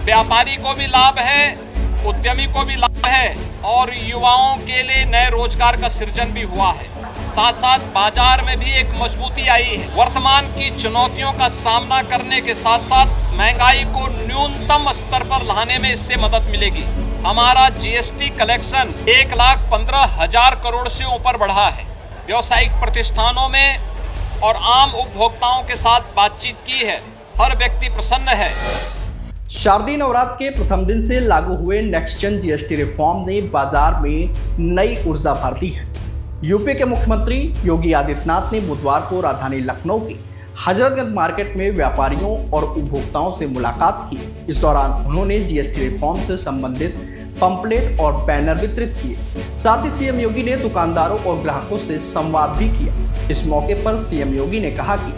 व्यापारी को भी लाभ है, उद्यमी को भी लाभ है और युवाओं के लिए नए रोजगार का सृजन भी हुआ है। साथ साथ बाजार में भी एक मजबूती आई है। वर्तमान की चुनौतियों का सामना करने के साथ साथ महंगाई को न्यूनतम स्तर पर लाने में इससे मदद मिलेगी। हमारा जीएसटी कलेक्शन 1,15,000 करोड़ से ऊपर बढ़ा है। व्यावसायिक प्रतिष्ठानों में और आम उपभोक्ताओं के साथ बातचीत की है, हर व्यक्ति प्रसन्न है। शारदीय नवरात्र के प्रथम दिन से लागू हुए नेक्स्ट जेन जीएसटी रिफॉर्म ने बाजार में नई ऊर्जा भर दी है। यूपी के मुख्यमंत्री योगी आदित्यनाथ ने बुधवार को राजधानी लखनऊ की हजरतगंज मार्केट में व्यापारियों और उपभोक्ताओं से मुलाकात की। इस दौरान उन्होंने जीएसटी रिफॉर्म से संबंधित पंपलेट और बैनर वितरित किए। साथ ही सीएम योगी ने दुकानदारों और ग्राहकों से संवाद भी किया। इस मौके पर सीएम योगी ने कहा कि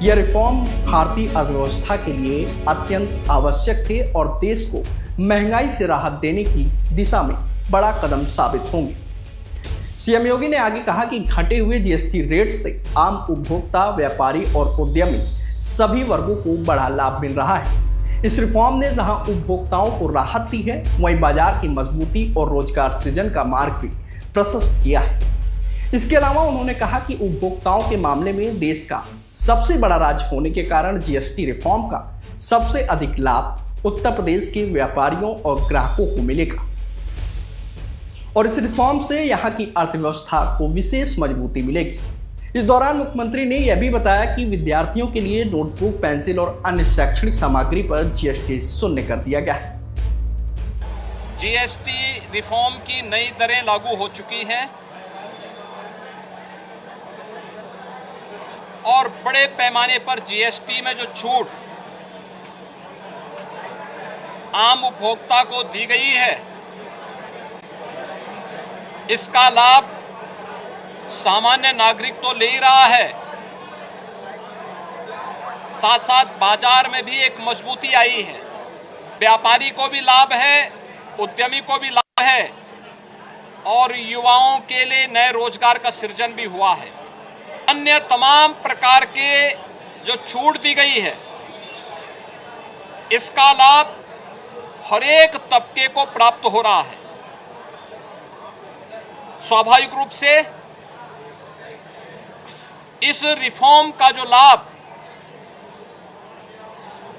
यह रिफॉर्म भारतीय अर्थव्यवस्था के लिए अत्यंत आवश्यक थे और देश को महंगाई से राहत देने की दिशा में बड़ा कदम साबित होंगे। सीएम योगी ने आगे कहा कि घटे हुए जीएसटी रेट से आम उपभोक्ता, व्यापारी और उद्यमी सभी वर्गों को बड़ा लाभ मिल रहा है। इस रिफॉर्म ने जहां उपभोक्ताओं को राहत दी है, वहीं बाजार की मजबूती और रोजगार सृजन का मार्ग भी प्रशस्त किया है। इसके अलावा उन्होंने कहा कि उपभोक्ताओं के मामले में देश का सबसे बड़ा राज्य होने के कारण जीएसटी रिफॉर्म का सबसे अधिक लाभ उत्तर प्रदेश के व्यापारियों और ग्राहकों को मिलेगा और इस रिफॉर्म से यहाँ की अर्थव्यवस्था को विशेष मजबूती मिलेगी। इस दौरान मुख्यमंत्री ने यह भी बताया कि विद्यार्थियों के लिए नोटबुक, पेंसिल और अन्य शैक्षणिक सामग्री पर जीएसटी शून्य कर दिया गया है। जीएसटी रिफॉर्म की नई दरें लागू हो चुकी हैं और बड़े पैमाने पर जीएसटी में जो छूट आम उपभोक्ता को दी गई है, इसका लाभ सामान्य नागरिक तो ले ही रहा है, साथ साथ बाजार में भी एक मजबूती आई है। व्यापारी को भी लाभ है, उद्यमी को भी लाभ है और युवाओं के लिए नए रोजगार का सृजन भी हुआ है। अन्य तमाम प्रकार के जो छूट दी गई है, इसका लाभ हर एक तबके को प्राप्त हो रहा है। स्वाभाविक रूप से इस रिफॉर्म का जो लाभ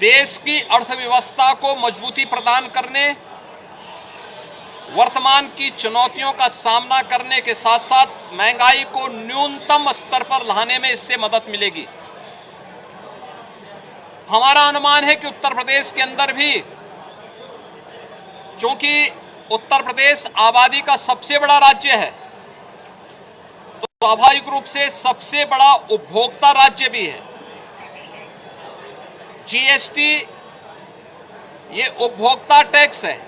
देश की अर्थव्यवस्था को मजबूती प्रदान करने, वर्तमान की चुनौतियों का सामना करने के साथ साथ महंगाई को न्यूनतम स्तर पर लाने में इससे मदद मिलेगी। हमारा अनुमान है कि उत्तर प्रदेश के अंदर भी, चूंकि उत्तर प्रदेश आबादी का सबसे बड़ा राज्य है, तो स्वाभाविक रूप से सबसे बड़ा उपभोक्ता राज्य भी है। जीएसटी ये उपभोक्ता टैक्स है,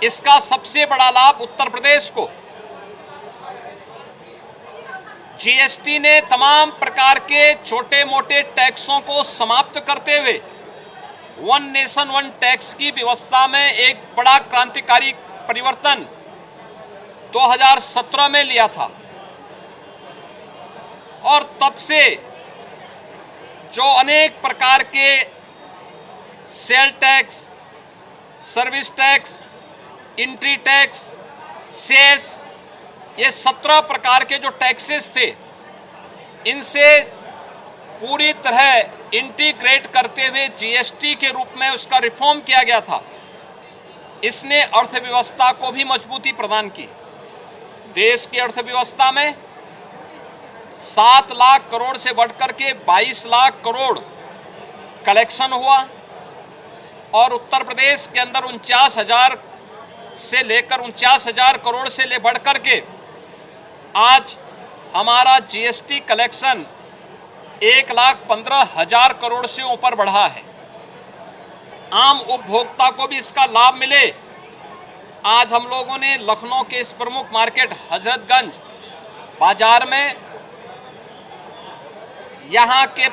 इसका सबसे बड़ा लाभ उत्तर प्रदेश को। जीएसटी ने तमाम प्रकार के छोटे मोटे टैक्सों को समाप्त करते हुए वन नेशन वन टैक्स की व्यवस्था में एक बड़ा क्रांतिकारी परिवर्तन 2017 में लिया था और तब से जो अनेक प्रकार के sale tax, service tax, entry tax, cess, ये 17 प्रकार के जो टैक्सेस थे, इनसे पूरी तरह इंटीग्रेट करते हुए जीएसटी के रूप में उसका रिफॉर्म किया गया था। इसने अर्थव्यवस्था को भी मजबूती प्रदान की। देश की अर्थव्यवस्था में 7 लाख करोड़ से बढ़कर के 22 लाख करोड़ कलेक्शन हुआ और उत्तर प्रदेश के अंदर 49,000 से लेकर 49,000 करोड़ से ले बढ़कर के आज हमारा जीएसटी कलेक्शन 1,15,000 करोड़ से ऊपर बढ़ा है। आम उपभोक्ता को भी इसका लाभ मिले, आज हम लोगों ने लखनऊ के इस प्रमुख मार्केट हजरतगंज बाजार में यहाँ के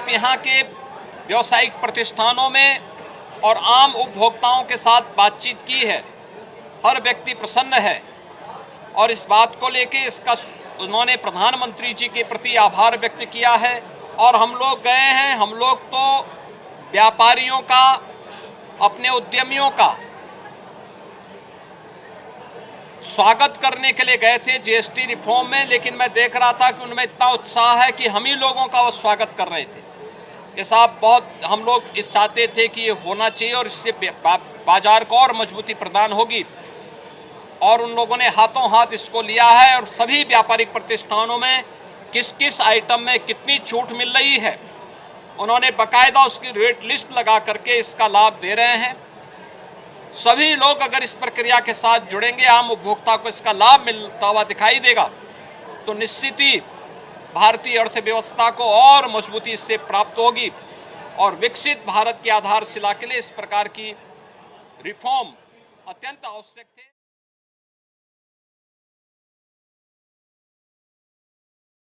व्यावसायिक प्रतिष्ठानों में और आम उपभोक्ताओं के साथ बातचीत की है। हर व्यक्ति प्रसन्न है और इस बात को लेके इसका उन्होंने प्रधानमंत्री जी के प्रति आभार व्यक्त किया है और हम लोग गए हैं। हम लोग तो व्यापारियों का अपने उद्यमियों का स्वागत करने के लिए गए थे जीएसटी रिफॉर्म में, लेकिन मैं देख रहा था कि उनमें इतना उत्साह है कि हम ही लोगों का वो स्वागत कर रहे थे कि साहब बहुत हम लोग इस चाहते थे कि ये होना चाहिए और इससे बाजार को और मजबूती प्रदान होगी। और उन लोगों ने हाथों हाथ इसको लिया है और सभी व्यापारिक प्रतिष्ठानों में किस किस आइटम में कितनी छूट मिल रही है उन्होंने बकायदा उसकी रेट लिस्ट लगा करके इसका लाभ दे रहे हैं। सभी लोग अगर इस प्रक्रिया के साथ जुड़ेंगे, आम उपभोक्ता को इसका लाभ मिलता हुआ दिखाई देगा, तो निश्चित ही भारतीय अर्थव्यवस्था को और मजबूती इससे प्राप्त होगी और विकसित भारत की आधारशिला के लिए इस प्रकार की रिफॉर्म अत्यंत आवश्यक थे।